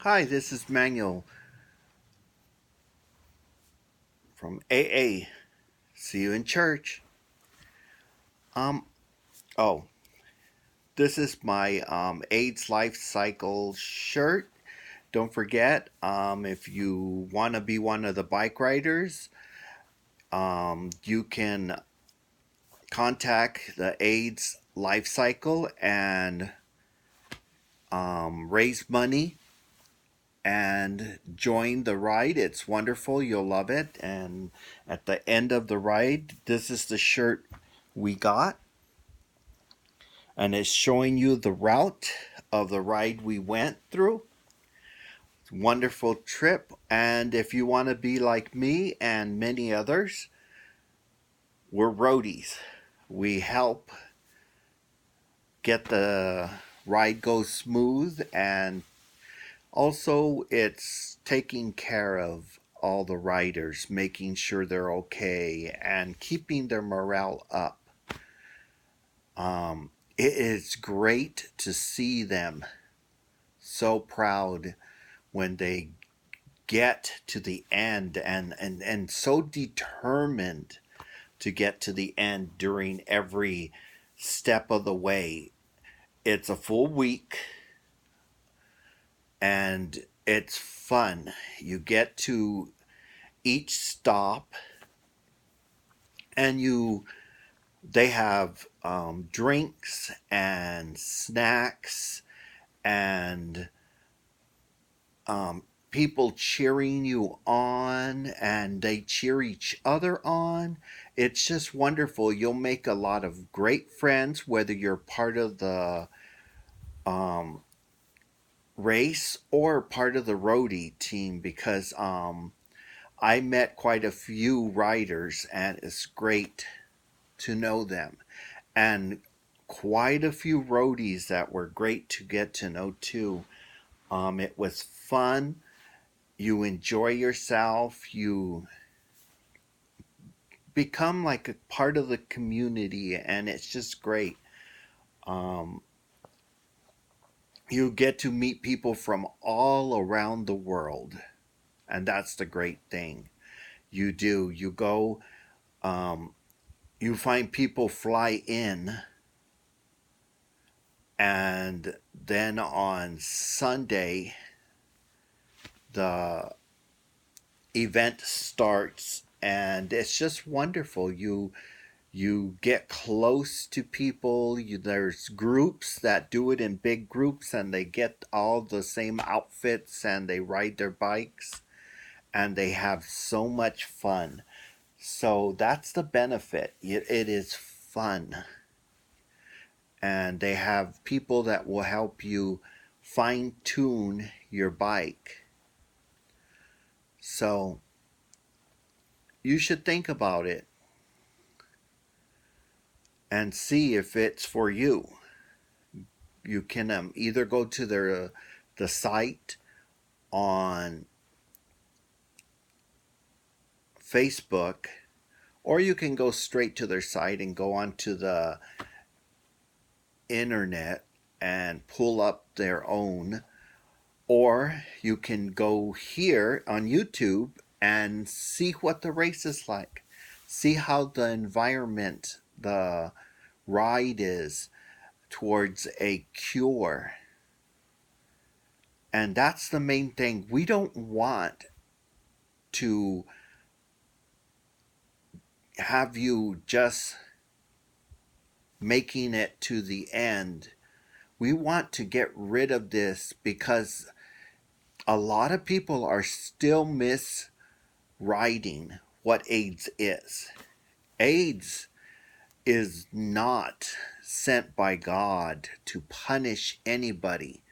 Hi, this is Manuel from AA. See you in church. Um, oh, this is my AIDS Life Cycle shirt. Don't forget, if you want to be one of the bike riders, you can contact the AIDS Life Cycle and raise money and join the ride. It's wonderful. You'll love it. And at the end of the ride, this is the shirt we got. And it's showing you the route of the ride we went through. Wonderful trip. And if you want to be like me and many others, we're roadies. We help get the ride go smooth, and also it's taking care of all the riders, making sure they're okay and keeping their morale up. It is great to see them so proud when they get to the end, and so determined to get to the end during every step of the way. It's a full week and it's fun. You get to each stop, and they have drinks and snacks and people cheering you on, and they cheer each other on. It's just wonderful. You'll make a lot of great friends, whether you're part of the um, race or part of the roadie team, because I met quite a few riders, and it's great to know them. And quite a few roadies that were great to get to know too. It was fun. You enjoy yourself. You become like a part of the community, and it's just great. Um, you get to meet people from all around the world, and that's the great thing. You do. You go. Um, you find people fly in, and then on Sunday the event starts, and it's just wonderful. You get close to people. There's groups that do it in big groups, and they get all the same outfits, and they ride their bikes, and they have so much fun. So that's the benefit. It is fun, and they have people that will help you fine tune your bike. So you should think about it and see if it's for you. You can either go to the site on Facebook, or you can go straight to their site and go onto the internet and pull up their own, or you can go here on YouTube and see what the race is like. See how the environment, the ride is towards a cure. And that's the main thing. We don't want to have you just making it to the end. We want to get rid of this because a lot of people are still miswriting what AIDS is. AIDS is not sent by God to punish anybody.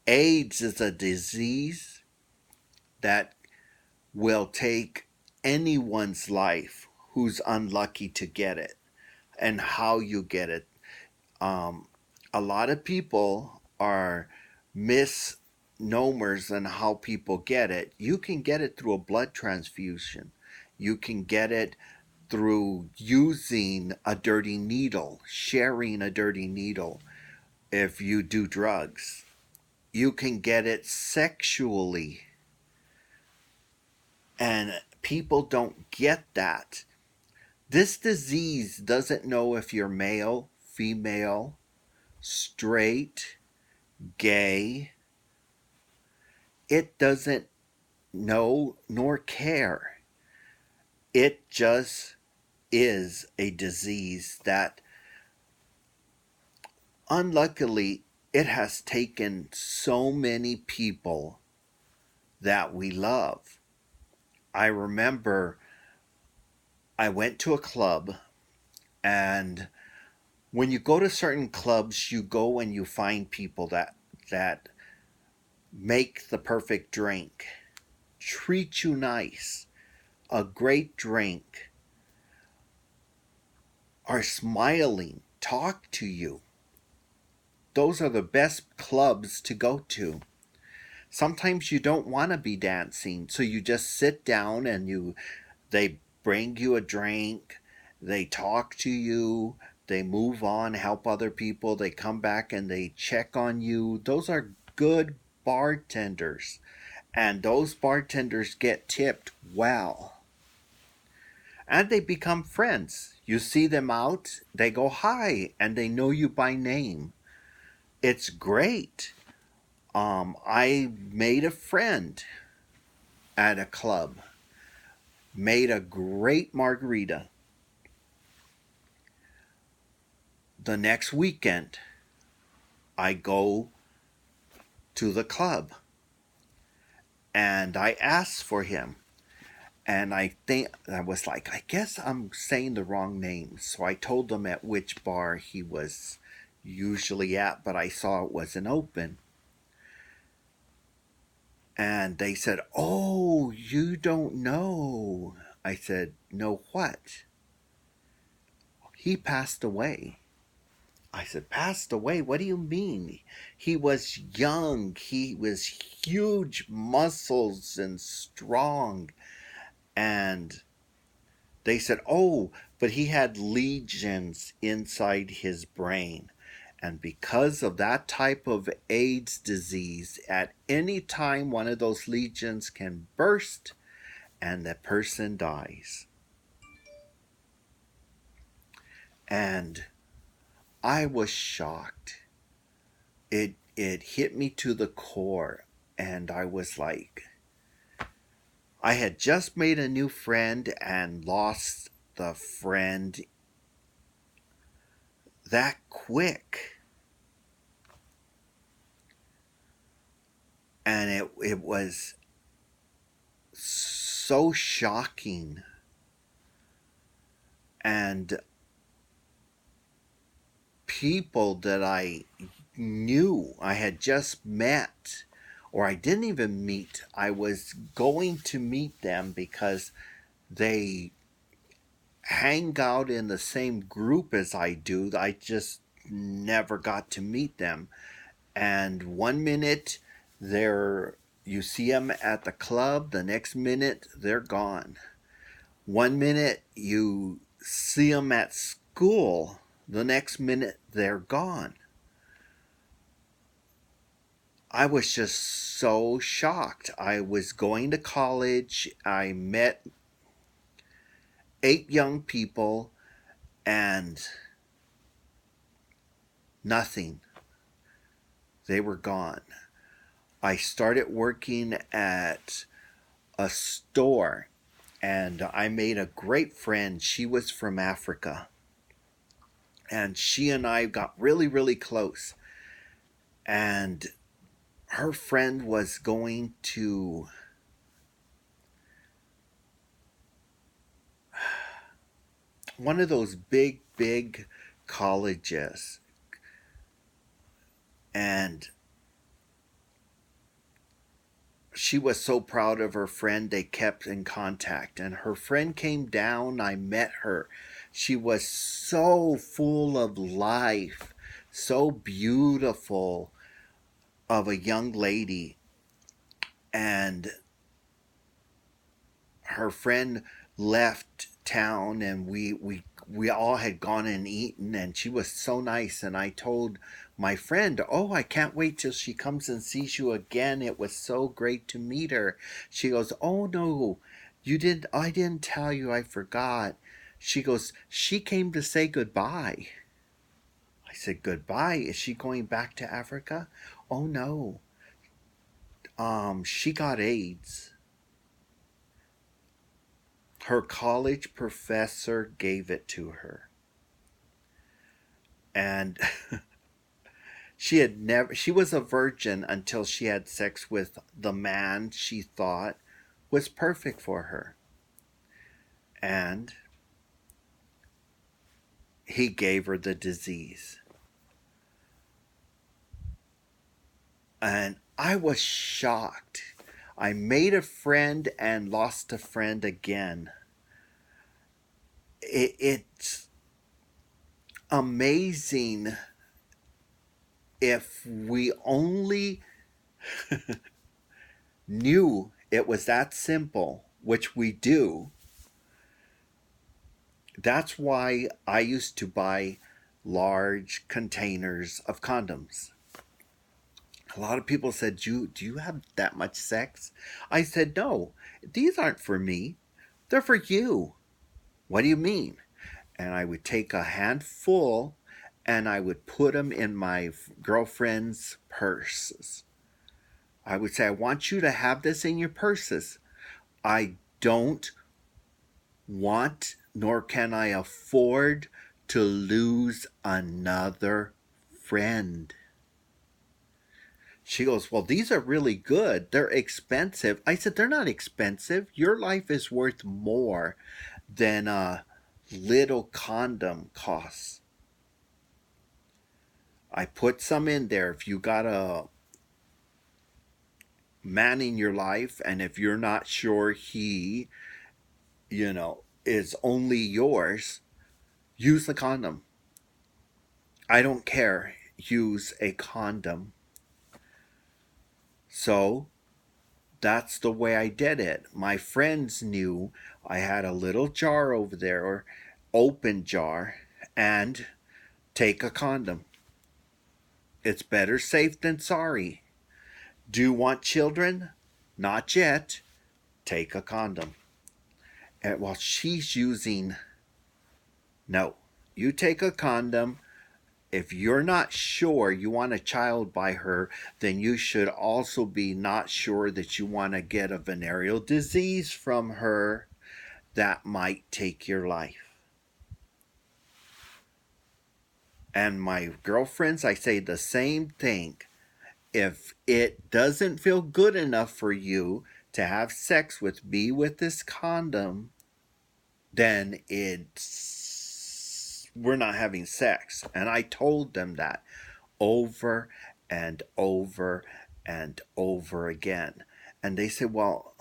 AIDS is a disease that will take anyone's life who's unlucky to get it, and how you get it. Um, a lot of people are misnomers on how people get it. You can get it through a blood transfusion. You can get it through using a dirty needle, sharing a dirty needle if you do drugs. you can get it sexually. And people don't get that. This disease doesn't know if you're male, female, straight, gay. It doesn't know nor care. It just is a disease that, unluckily, it has taken so many people that we love. I remember I went to a club, and when you go to certain clubs, you go and you find people that make the perfect drink, treat you nice, a great drink, are smiling, talk to you. Those are the best clubs to go to. Sometimes you don't want to be dancing, so you just sit down and they bring you a drink, they talk to you, they move on, help other people, they come back and they check on you. Those are good bartenders. And those bartenders get tipped well. And they become friends. You see them out, they go hi, and they know you by name. It's great. I made a friend at a club, made a great margarita. The next weekend, I go to the club and I asked for him. And I was like, I guess I'm saying the wrong name. So I told them at which bar he was usually at, but I saw it wasn't open. And they said, "Oh, you don't know." I said, "No, what?" "He passed away." I said, "Passed away? What do you mean?" "He was young. He was huge muscles and strong." And they said, "Oh, but he had lesions inside his brain. And because of that type of AIDS disease, at any time one of those lesions can burst and the person dies." And I was shocked. It hit me to the core, and I was like, I had just made a new friend and lost the friend that quick. And it was so shocking. And people that I knew, I had just met, or I didn't even meet, I was going to meet them because they hang out in the same group as I do. I just never got to meet them. And one minute you see them at the club, the next minute they're gone. One minute you see them at school, the next minute they're gone. I was just so shocked. I was going to college. I met 8 young people and nothing. They were gone. I started working at a store and I made a great friend. She was from Africa. And she and I got really, really close. And her friend was going to one of those big, big colleges. And she was so proud of her friend, they kept in contact. And her friend came down, I met her. She was so full of life, so beautiful of a young lady. And her friend left town and we all had gone and eaten, and she was so nice. And I told my friend, "Oh, I can't wait till she comes and sees you again. It was so great to meet her." She goes, "Oh no, you didn't. I didn't tell you. I forgot." She goes, "She came to say goodbye." I said, "Goodbye? Is she going back to Africa?" "Oh no. She got AIDS. Her college professor gave it to her." And she was a virgin until she had sex with the man she thought was perfect for her. And he gave her the disease. And I was shocked. I made a friend and lost a friend again. It's amazing if we only knew it was that simple, which we do. That's why I used to buy large containers of condoms. A lot of people said, Do you have that much sex?" I said, "No, these aren't for me. They're for you." "What do you mean?" And I would take a handful and I would put them in my girlfriend's purses. I would say, "I want you to have this in your purses. I don't want, nor can I afford to lose another friend." She goes, "Well, these are really good. They're expensive." I said, "They're not expensive. Your life is worth more than a little condom costs." I put some in there. If you got a man in your life and if you're not sure he, is only yours, use the condom. I don't care. Use a condom. So that's the way I did it. My friends knew I had a little jar over there, or open jar, and take a condom. It's better safe than sorry. Do you want children? Not yet. Take a condom. And while she's using, no, you take a condom. If you're not sure you want a child by her, then you should also be not sure that you want to get a venereal disease from her that might take your life. And my girlfriends, I say the same thing. If it doesn't feel good enough for you to have sex with me with this condom, then we're not having sex. And I told them that over and over and over again. And they said, "Well,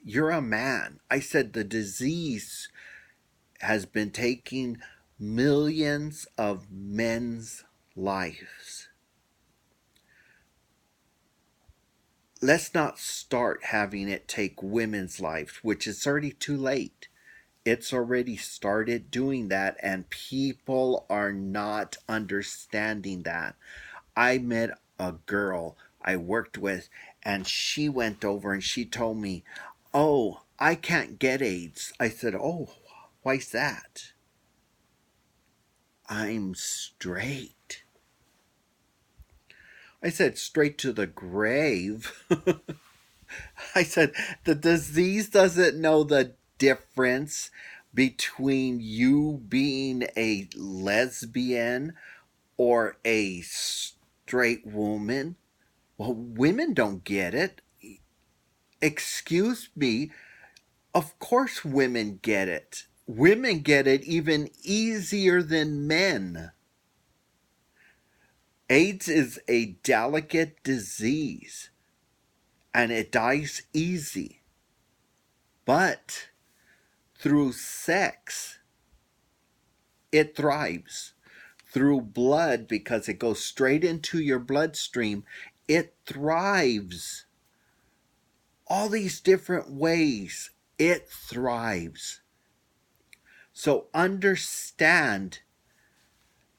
you're a man." I said, "The disease has been taking millions of men's lives. Let's not start having it take women's lives, which is already too late." It's already started doing that, and people are not understanding that. I met a girl I worked with, and she went over and she told me, "Oh, I can't get AIDS." I said, "Oh, why's that?" "I'm straight." I said, "Straight to the grave." I said, "The disease doesn't know the difference between you being a lesbian or a straight woman." "Well, women don't get it." Excuse me. Of course, women get it. Women get it even easier than men. AIDS is a delicate disease and it dies easy. But through sex, it thrives. Through blood, because it goes straight into your bloodstream, it thrives. All these different ways, it thrives. So understand,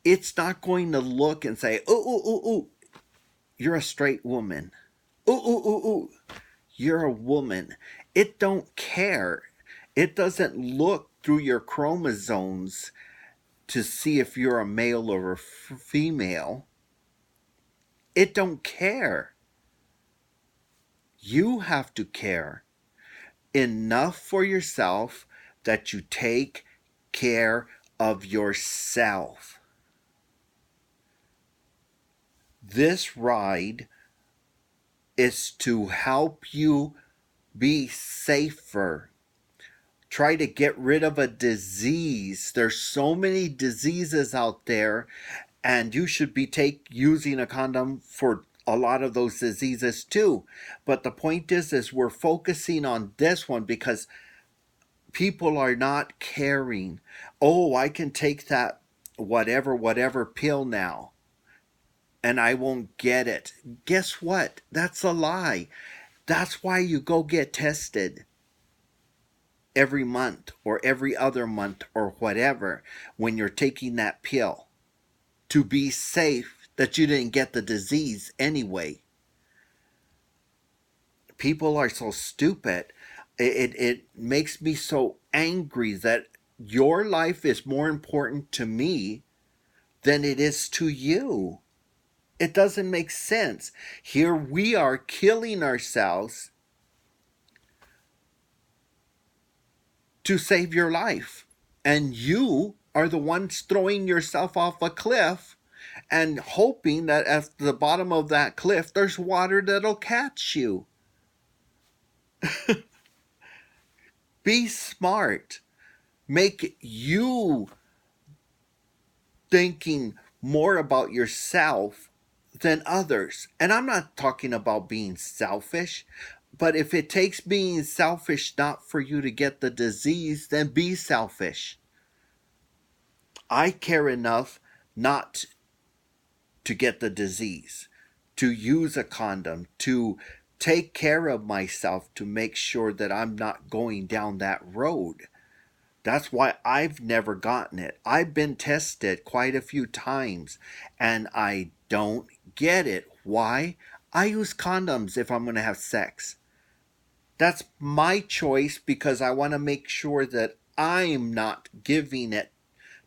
it's not going to look and say, ooh, ooh, ooh, ooh, you're a straight woman. Ooh, ooh, ooh, ooh, you're a woman. It don't care. It doesn't look through your chromosomes to see if you're a male or a female. It don't care. You have to care enough for yourself that you take care of yourself. This ride is to help you be safer. Try to get rid of a disease. There's so many diseases out there, and you should be using a condom for a lot of those diseases too. But the point is we're focusing on this one because people are not caring. Oh, I can take that whatever pill now and I won't get it. Guess what? That's a lie. That's why you go get tested every month or every other month or whatever when you're taking that pill, to be safe that you didn't get the disease anyway. People are so stupid. It makes me so angry that your life is more important to me than it is to you. It doesn't make sense. Here we are killing ourselves to save your life. And you are the ones throwing yourself off a cliff and hoping that at the bottom of that cliff there's water that'll catch you. Be smart. Make you thinking more about yourself than others. And I'm not talking about being selfish, but if it takes being selfish not for you to get the disease, then be selfish. I care enough not to get the disease, to use a condom, to take care of myself, to make sure that I'm not going down that road. That's why I've never gotten it. I've been tested quite a few times and I don't get it. Why? I use condoms if I'm going to have sex. That's my choice because I want to make sure that I'm not giving it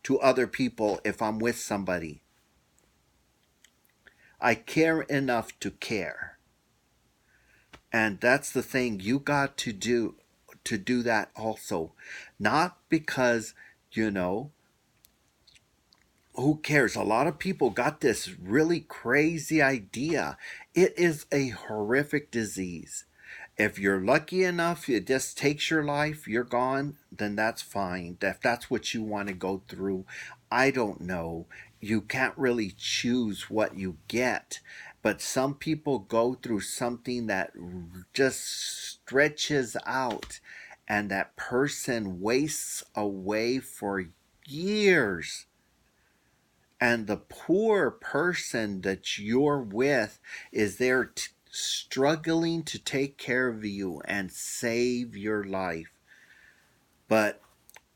to other people if I'm with somebody. I care enough to care. And that's the thing you got to do that also. Not because, you know, who cares? A lot of people got this really crazy idea. It is a horrific disease. If you're lucky enough, it just takes your life, you're gone, then that's fine. If that's what you want to go through, I don't know. You can't really choose what you get. But some people go through something that just stretches out, and that person wastes away for years, and the poor person that you're with is there struggling to take care of you and save your life. But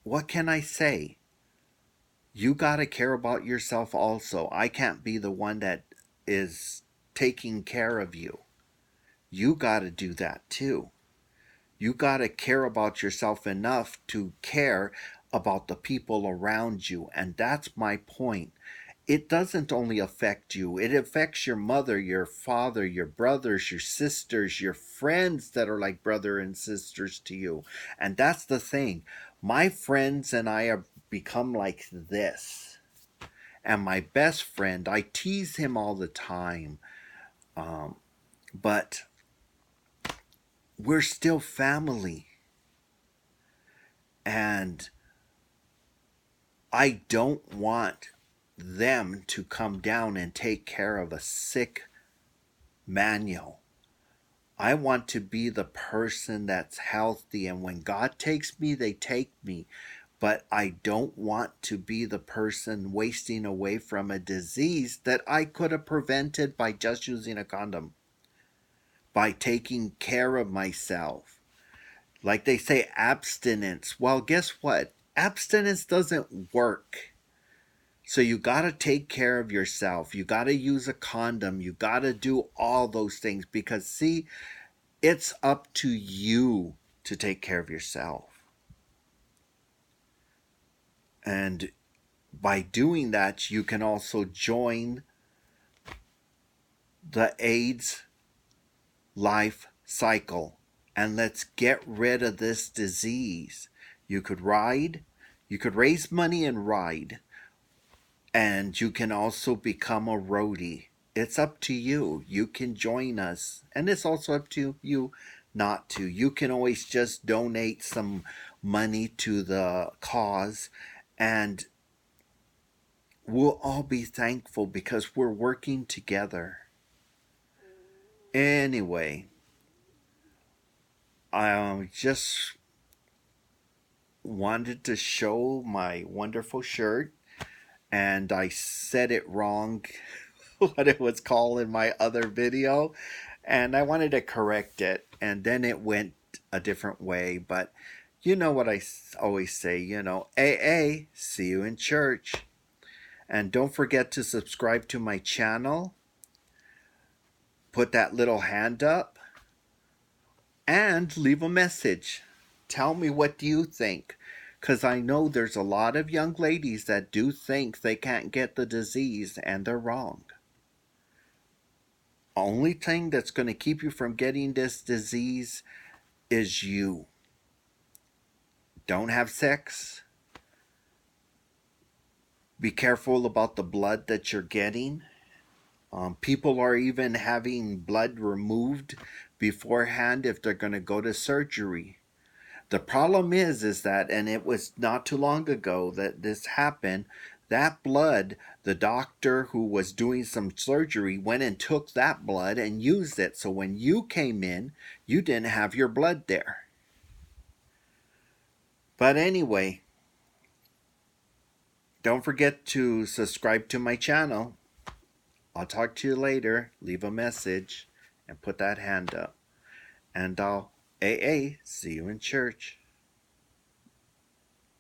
what can I say? You got to care about yourself also. I can't be the one that is taking care of you. You got to do that too. You got to care about yourself enough to care about the people around you. And that's my point. It doesn't only affect you, it affects your mother, your father, your brothers, your sisters, your friends that are like brother and sisters to you. And that's the thing. My friends and I have become like this. And my best friend, I tease him all the time. But we're still family. And I don't want them to come down and take care of a sick manual. I want to be the person that's healthy, and when God takes me, they take me. But I don't want to be the person wasting away from a disease that I could have prevented by just using a condom, by taking care of myself. Like they say, abstinence. Well, guess what? Abstinence doesn't work. So you got to take care of yourself. You got to use a condom. You got to do all those things because, see, it's up to you to take care of yourself. And by doing that, you can also join the AIDS life cycle. And let's get rid of this disease. You could ride, you could raise money and ride. And you can also become a roadie. It's up to you. You can join us. And it's also up to you not to. You can always just donate some money to the cause, and we'll all be thankful because we're working together. Anyway, I just wanted to show my wonderful shirt, and I said it wrong what it was called in my other video, and I wanted to correct it, and then it went a different way. But you know what I always say, AA, see you in church. And don't forget to subscribe to my channel, put that little hand up, and leave a message. Tell me, what do you think? Because I know there's a lot of young ladies that do think they can't get the disease, and they're wrong. Only thing that's going to keep you from getting this disease is you. Don't have sex. Be careful about the blood that you're getting. People are even having blood removed beforehand if they're going to go to surgery. The problem is that, and it was not too long ago that this happened, that blood, the doctor who was doing some surgery went and took that blood and used it. So when you came in, you didn't have your blood there. But anyway, don't forget to subscribe to my channel. I'll talk to you later. Leave a message and put that hand up. And I'll see you in church.